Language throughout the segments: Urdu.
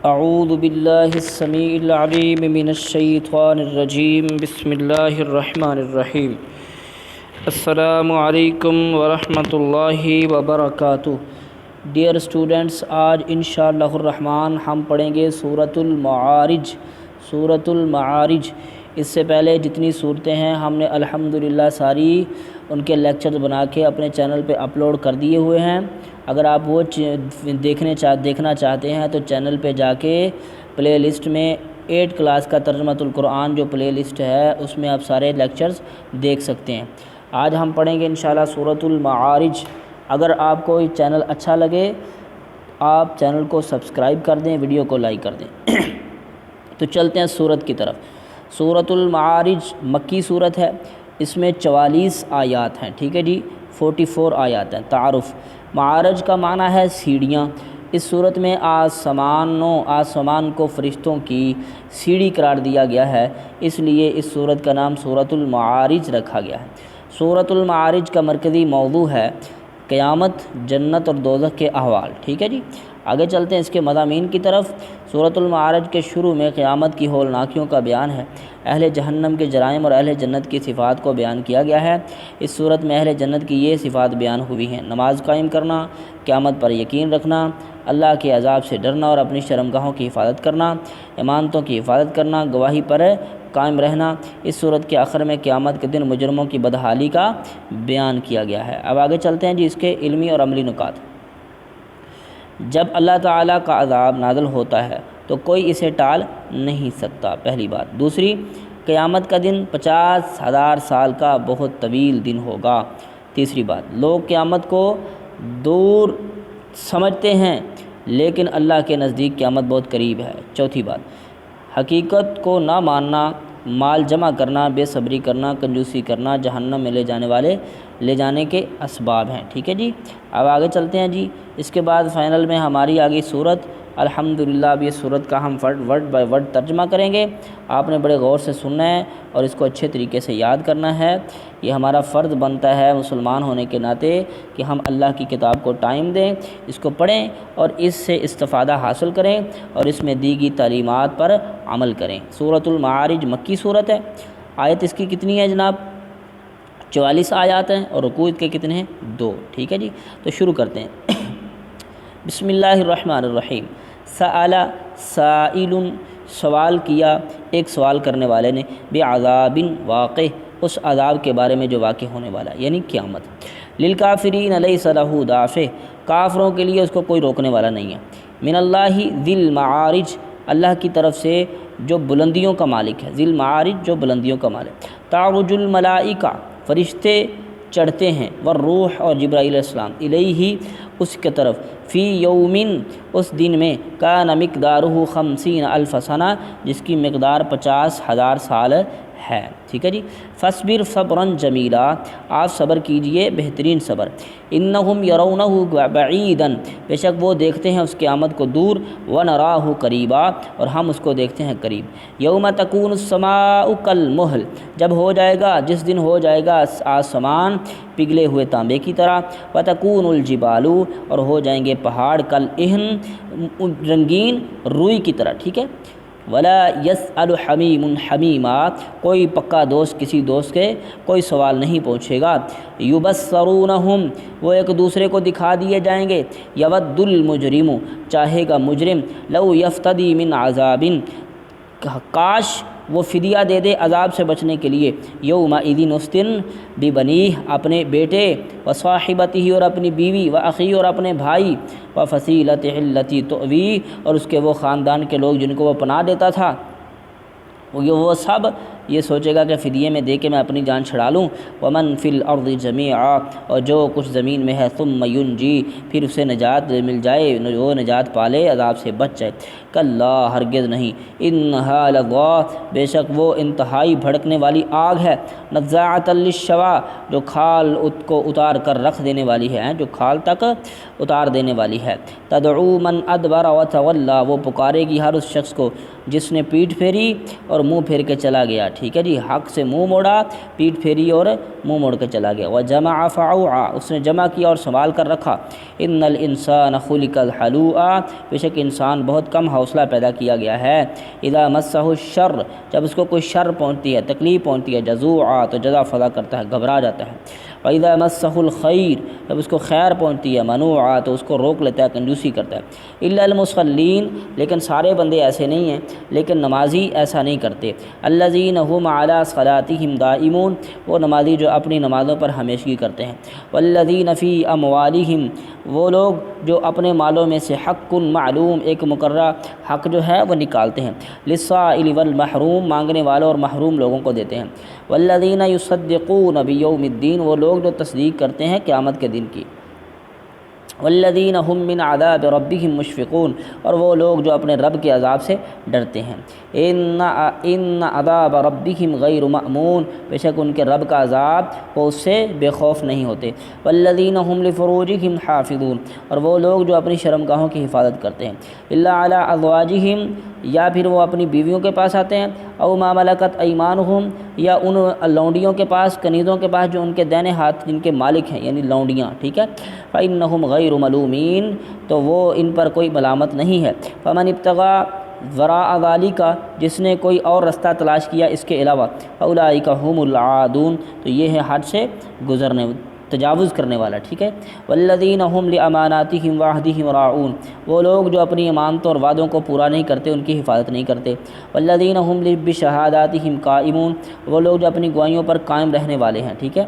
اعوذ باللہ السمیع العلیم من الشیطان الرجیم بسم اللہ الرحمن الرحیم السلام علیکم ورحمۃ اللہ وبرکاتہ۔ ڈیئر اسٹوڈنٹس، آج انشاءاللہ الرحمن ہم پڑھیں گے سورۃ المعارج۔ سورۃ المعارج، اس سے پہلے جتنی صورتیں ہیں ہم نے الحمدللہ ساری ان کے لیکچر بنا کے اپنے چینل پہ اپلوڈ کر دیے ہوئے ہیں۔ اگر آپ وہ دیکھنا چاہتے ہیں تو چینل پہ جا کے پلے لسٹ میں 8 کلاس کا ترجمۃ القرآن جو پلے لسٹ ہے اس میں آپ سارے لیکچرز دیکھ سکتے ہیں۔ آج ہم پڑھیں گے انشاءاللہ سورۃ المعارج۔ اگر آپ کو یہ چینل اچھا لگے آپ چینل کو سبسکرائب کر دیں، ویڈیو کو لائک کر دیں۔ تو چلتے ہیں سورت کی طرف۔ سورۃ المعارج مکی صورت ہے، اس میں 44 آیات ہیں، ٹھیک ہے جی، 44 آیات ہیں۔ تعارف، معارج کا معنی ہے سیڑھیاں۔ اس صورت میں آسمان کو فرشتوں کی سیڑھی قرار دیا گیا ہے، اس لیے اس صورت کا نام سورۃ المعارج رکھا گیا ہے۔ سورۃ المعارج کا مرکزی موضوع ہے قیامت، جنت اور دوزخ کے احوال، ٹھیک ہے جی۔ آگے چلتے ہیں اس کے مضامین کی طرف۔ سورۃ المعارج کے شروع میں قیامت کی ہولناکیوں کا بیان ہے، اہل جہنم کے جرائم اور اہل جنت کی صفات کو بیان کیا گیا ہے۔ اس صورت میں اہل جنت کی یہ صفات بیان ہوئی ہیں: نماز قائم کرنا، قیامت پر یقین رکھنا، اللہ کے عذاب سے ڈرنا اور اپنی شرمگاہوں کی حفاظت کرنا، امانتوں کی حفاظت کرنا، گواہی پر قائم رہنا۔ اس صورت کے آخر میں قیامت کے دن مجرموں کی بدحالی کا بیان کیا گیا ہے۔ اب آگے چلتے ہیں جی اس کے علمی اور عملی نکات۔ جب اللہ تعالیٰ کا عذاب نازل ہوتا ہے تو کوئی اسے ٹال نہیں سکتا، پہلی بات۔ دوسری، قیامت کا دن 50,000 سال کا بہت طویل دن ہوگا۔ تیسری بات، لوگ قیامت کو دور سمجھتے ہیں لیکن اللہ کے نزدیک قیامت بہت قریب ہے۔ چوتھی بات، حقیقت کو نہ ماننا، مال جمع کرنا، بے صبری کرنا، کنجوسی کرنا جہنم میں لے جانے کے اسباب ہیں، ٹھیک ہے جی۔ اب آگے چلتے ہیں جی۔ اس کے بعد فائنل میں ہماری آگئی صورت الحمدللہ۔ اب یہ صورت کا ہم ورڈ بائی ورڈ ترجمہ کریں گے، آپ نے بڑے غور سے سننا ہے اور اس کو اچھے طریقے سے یاد کرنا ہے۔ یہ ہمارا فرض بنتا ہے مسلمان ہونے کے ناطے کہ ہم اللہ کی کتاب کو ٹائم دیں، اس کو پڑھیں اور اس سے استفادہ حاصل کریں اور اس میں دی گئی تعلیمات پر عمل کریں۔ سورۃ المعارج مکی صورت ہے۔ آیت اس کی کتنی ہے جناب؟ 44 آیات ہیں اور رکوع کے کتنے ہیں؟ 2، ٹھیک ہے جی۔ تو شروع کرتے ہیں۔ بسم اللہ الرحمن الرحیم۔ سأل سائل، سوال کیا ایک سوال کرنے والے نے، بعذاب واقع، اس عذاب کے بارے میں جو واقع ہونے والا ہے یعنی قیامت۔ للکافرین لیس لہ دافع، کافروں کے لیے اس کو کوئی روکنے والا نہیں ہے۔ من اللہ ذی المعارج، اللہ کی طرف سے جو بلندیوں کا مالک ہے، ذی المعارج جو بلندیوں کا مالک۔ تعرج الملائکہ، فرشتے چڑھتے ہیں، والروح اور جبرائیل علیہ السلام، الیہ اس کے طرف، فی یومن اس دن میں، کان مقدارہ 50,000 سنہ جس کی مقدار 50,000 سال ہے، ٹھیک ہے جی۔ فاصبر صبرا جمیلا، آپ صبر کیجئے بہترین صبر۔ انہم یرونہ بعیدا، بے شک وہ دیکھتے ہیں اس قیامت کو دور، ونراہ قریبا اور ہم اس کو دیکھتے ہیں قریب۔ یوم تکون السماء کالمہل، جب ہو جائے گا، جس دن ہو جائے گا آسمان پگھلے ہوئے تانبے کی طرح، وتکون الجبال اور ہو جائیں گے پہاڑ، کالعہن رنگین روئی کی طرح، ٹھیک ہے۔ ولا یسأل حمیم حمیما، کوئی پکا دوست کسی دوست کے کوئی سوال نہیں پوچھے گا۔ یبصرونہم، وہ ایک دوسرے کو دکھا دیے جائیں گے۔ یود المجرم، چاہے گا مجرم، لو یفتدی من عذاب، کاش وہ فدیہ دے دے عذاب سے بچنے کے لیے، یومئذ اس دن، ببنیہ اپنے بیٹے، وصاحبتہ اور اپنی بیوی، واخیہ اور اپنے بھائی، وفصیلتہ التی تؤوی اور اس کے وہ خاندان کے لوگ جن کو وہ پناہ دیتا تھا، وہ سب یہ سوچے گا کہ فدیے میں دے کے میں اپنی جان چھڑا لوں۔ ومن فی الارض جمیعا، اور جو کچھ زمین میں ہے، ثم ینجی پھر اسے نجات مل جائے، وہ نجات پالے، عذاب سے بچ جائے۔ کلا ہرگز نہیں، انہا لظیٰ بے شک وہ انتہائی بھڑکنے والی آگ ہے، نزاعۃ للشویٰ جو کھال کو اتار کر رکھ دینے والی ہے، جو کھال تک اتار دینے والی ہے۔ تدعو من ادبر وتولی، وہ پکارے گی ہر اس شخص کو جس نے پیٹھ پھیری اور منہ پھیر کے چلا گیا، ٹھیک ہے جی، حق سے منہ موڑا، پیٹھ پھیری اور منہ موڑ کے چلا گیا۔ وجمع فاوعى، اس نے جمع کیا اور سنبھال کر رکھا۔ ان الانسان خلق هلوعا، بے شک انسان بہت کم حوصلہ پیدا کیا گیا ہے۔ اذا مسہ الشر، جب اس کو کوئی شر پہنچتی ہے، تکلیف پہنچتی ہے، جزوعا، تو جزع فضا کرتا ہے، گھبرا جاتا ہے۔ وَإِذَا مَسَّهُ الْخَيْرُ، جب اس کو خیر پہنچتی ہے، منوعا، تو اس کو روک لیتا ہے، کنجوسی کرتا ہے۔ إِلَّا الْمُصَلِّينَ، لیکن سارے بندے ایسے نہیں ہیں، لیکن نمازی ایسا نہیں کرتے۔ الَّذِينَ هُمْ عَلَىٰ صَلَاتِهِمْ دَائِمُونَ، وہ نمازی جو اپنی نمازوں پر ہمیشگی کرتے ہیں۔ وَالَّذِينَ فِي أَمْوَالِهِمْ، وہ لوگ جو اپنے مالوں میں سے حق معلوم، ایک مقررہ حق جو ہے وہ نکالتے ہیں۔ للسائل والمحروم، مانگنے والوں اور محروم لوگوں کو دیتے ہیں۔ والذین یصدقون بیوم الدین، وہ لوگ جو تصدیق کرتے ہیں قیامت کے دن کی۔ والذین هم من عذاب ربهم مشفقون، اور وہ لوگ جو اپنے رب کے عذاب سے ڈرتے ہیں۔ ان عذاب ربهم غیر مأمون، بے شک ان کے رب کا عذاب وہ اس سے بے خوف نہیں ہوتے۔ والذین هم لفروجهم حافظون، اور وہ لوگ جو اپنی شرمگاہوں کی حفاظت کرتے ہیں۔ الا علی ازواجهم، یا پھر وہ اپنی بیویوں کے پاس آتے ہیں۔ او ما ملکت ایمانهم، یا ان لونڈیوں کے پاس، کنیزوں کے پاس جو ان کے دائیں ہاتھ جن کے مالک ہیں، یعنی لونڈیاں، ٹھیک ہے۔ فإنهم غیر ملومین، تو وہ ان پر کوئی ملامت نہیں ہے۔ فمن ابتغى وراء ذلك، جس نے کوئی اور رستہ تلاش کیا اس کے علاوہ، فاولئک هم العادون، تو یہ ہے حد سے گزرنے، تجاوز کرنے والا، ٹھیک ہے۔ والذین هم لاماناتهم وعهدهم راعون، وہ لوگ جو اپنی امانتوں اور وعدوں کو پورا نہیں کرتے، ان کی حفاظت نہیں کرتے۔ والذین هم بشہاداتهم قائمون، وہ لوگ جو اپنی گواہیوں پر قائم رہنے والے ہیں، ٹھیک ہے۔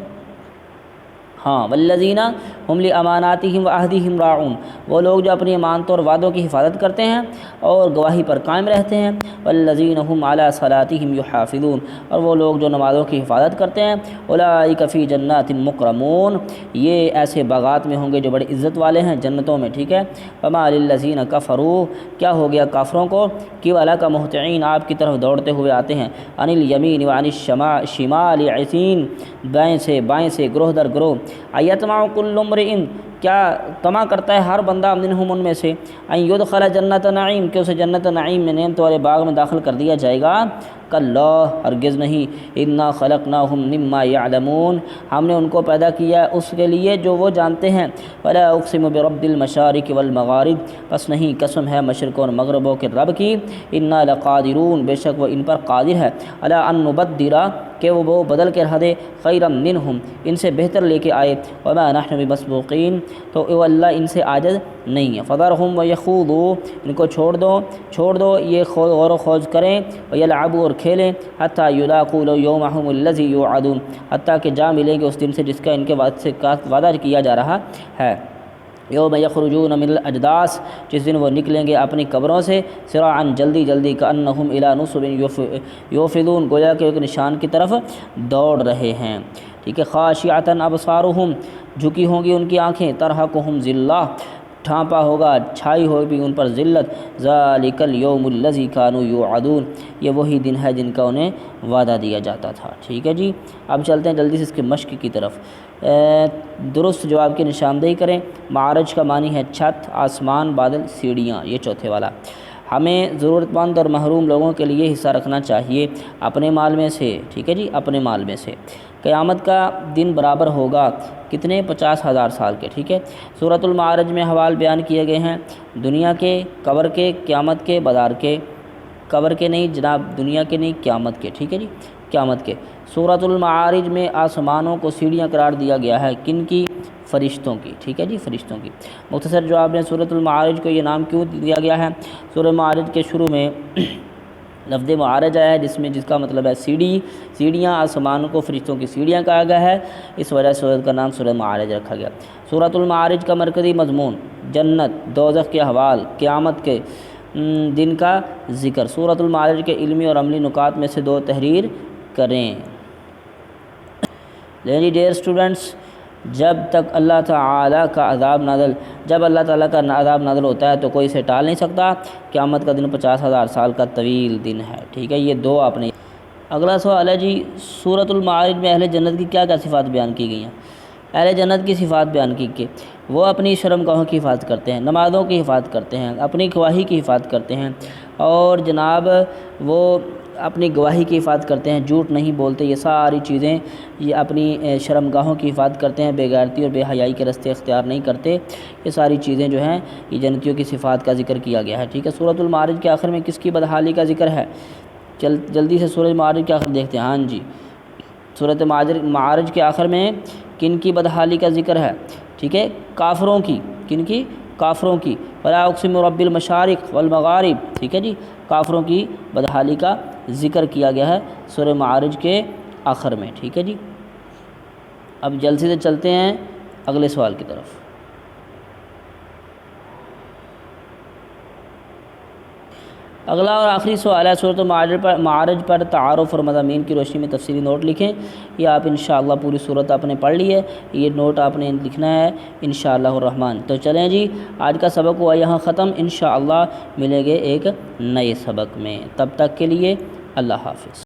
ہاں، والذین هم لاماناتهم وعهدهم راعون، وہ لوگ جو اپنی امانتوں اور وعدوں کی حفاظت کرتے ہیں اور گواہی پر قائم رہتے ہیں۔ والذین هم علی صلاتهم یحافظون، اور وہ لوگ جو نمازوں کی حفاظت کرتے ہیں۔ اولئک فی جنات مکرمون، یہ ایسے باغات میں ہوں گے جو بڑے عزت والے ہیں، جنتوں میں، ٹھیک ہے۔ فما للذین کفروا، کیا ہو گیا کافروں کو، کہ والا کا مہطعین، آپ کی طرف دوڑتے ہوئے آتے ہیں۔ عن الیمین وعن الشمال عزین، دائیں سے بائیں سے، گروہ در گروہ۔ ایطمع کل امرئ، کیا طمع کرتا ہے ہر بندہ، منہم ان میں سے، ان یدخل جنت نعیم، کہ اسے جنت نعیم میں، نعمت والے باغ میں داخل کر دیا جائے گا۔ کلا، ہرگز نہیں۔ انا خلقناہم مما یعلمون، ہم نے ان کو پیدا کیا ہے اس کے لیے جو وہ جانتے ہیں۔ فلا اقسم برب المشارق والمغارب، پس نہیں قسم ہے مشرق اور مغربوں کے رب کی۔ انا لقادرون، بے شک وہ ان پر قادر ہے۔ علی ان نبدل، کہ وہ بدل کے رہ دے، خیرا منہم، ان سے بہتر لے کے آئے۔ وما نحن بمسبوقین، تو وہ اللہ ان سے عاجز نہیں ہے۔ فذرہم ویخوضوا، ان کو چھوڑ دو یہ غور و خوض کریں، ویلعبوا، اور کھیلیں، حتی یلاقوا یومہم الذی یوعدون، حتیٰ کہ جا ملیں گے اس دن سے جس کا ان کے وعدہ کیا جا رہا ہے۔ یوم یخرجون من الاجداث، جس دن وہ نکلیں گے اپنی قبروں سے، سراعا، جلدی جلدی، کأنہم الی نصب یوفضون، گویا کہ ایک نشان کی طرف دوڑ رہے ہیں، ٹھیک ہے۔ خاشعۃ ابصارہم، جھکی ہوں گی ان کی آنکھیں، ترہقہم ذلہ، ڈھانپا ہوگا، چھائی ہوگی ان پر ذلت۔ ذالک الیوم الذی کانوا یوعدون، یہ وہی دن ہے جن کا انہیں وعدہ دیا جاتا تھا، ٹھیک ہے جی۔ اب چلتے ہیں جلدی سے اس کے مشق کی طرف۔ درست جواب کی نشاندہی کریں۔ معرج کا معنی ہے چھت، آسمان، بادل، سیڑھیاں، یہ چوتھے والا۔ ہمیں ضرورت مند اور محروم لوگوں کے لیے حصہ رکھنا چاہیے اپنے مال میں سے، ٹھیک ہے جی، اپنے مال میں سے۔ قیامت کا دن برابر ہوگا کتنے؟ 50,000 سال کے، ٹھیک ہے۔ سورۃ المعارج میں حوال بیان کیے گئے ہیں، دنیا کے، قبر کے، قیامت کے، بازار کے، قبر کے نہیں جناب، دنیا کے نہیں، قیامت کے، ٹھیک ہے جی، قیامت کے۔ سورۃ المعارج میں آسمانوں کو سیڑھیاں قرار دیا گیا ہے، کن کی؟ فرشتوں کی، ٹھیک ہے جی، فرشتوں کی۔ مختصر جواب نے سورۃ المعارج کو یہ نام کیوں دیا گیا ہے؟ سورۃ المعارج کے شروع میں لفظ معارج آیا ہے جس کا مطلب ہے سیڑھی، سیڑھیاں، آسمانوں کو فرشتوں کی سیڑھیاں کہا گیا ہے، اس وجہ سے سورت کا نام سورۃ معارج رکھا گیا۔ سورۃ المعارج کا مرکزی مضمون جنت، دوزخ کے احوال، قیامت کے دن کا ذکر۔ سورۃ المعارج کے علمی اور عملی نکات میں سے 2 تحریر کریں۔ لیڈی ڈیئر اسٹوڈنٹس، جب تک اللہ تعالیٰ کا عذاب نازل ہوتا ہے تو کوئی اسے ٹال نہیں سکتا۔ قیامت کا دن 50,000 سال کا طویل دن ہے، ٹھیک ہے۔ یہ 2 آپ نے۔ اگلا سوال ہے جی، سورۃ المعارج میں اہل جنت کی کیا کیا صفات بیان کی گئی ہیں؟ اہل جنت کی صفات بیان کی کہ وہ اپنی شرمگاہوں کی حفاظت کرتے ہیں، نمازوں کی حفاظت کرتے ہیں، اپنی گواہی کی حفاظت کرتے ہیں، اور جناب وہ اپنی گواہی کی حفاظت کرتے ہیں، جھوٹ نہیں بولتے، یہ ساری چیزیں یہ اپنی شرمگاہوں کی حفاظت کرتے ہیں، بے غیرتی اور بے حیائی کے راستے اختیار نہیں کرتے، یہ ساری چیزیں جو ہیں یہ جنتیوں کی صفات کا ذکر کیا گیا ہے، ٹھیک ہے۔ سورۃ المعارج کے آخر میں کس کی بدحالی کا ذکر ہے؟ جلدی سے سورۃ المعارج کے آخر دیکھتے ہیں، ہاں جی، سورۃ معارج کے آخر میں کن کی بدحالی کا ذکر ہے؟ ٹھیک ہے، کافروں کی، کن کی؟ کافروں کی، فلا اقسم برب المشارق والمغارب، ٹھیک ہے جی، کافروں کی بدحالی کا ذکر کیا گیا ہے سورہ معارج کے آخر میں، ٹھیک ہے جی۔ اب جلدی سے چلتے ہیں اگلے سوال کی طرف۔ اگلا اور آخری سوال ہے سورۃ معارج پر تعارف اور مضامین کی روشنی میں تفصیلی نوٹ لکھیں۔ یہ آپ انشاءاللہ پوری صورت آپ نے پڑھ لی ہے، یہ نوٹ آپ نے لکھنا ہے انشاءاللہ الرحمن۔ تو چلیں جی، آج کا سبق ہوا یہاں ختم، انشاءاللہ ملیں گے ایک نئے سبق میں، تب تک کے لیے اللہ حافظ۔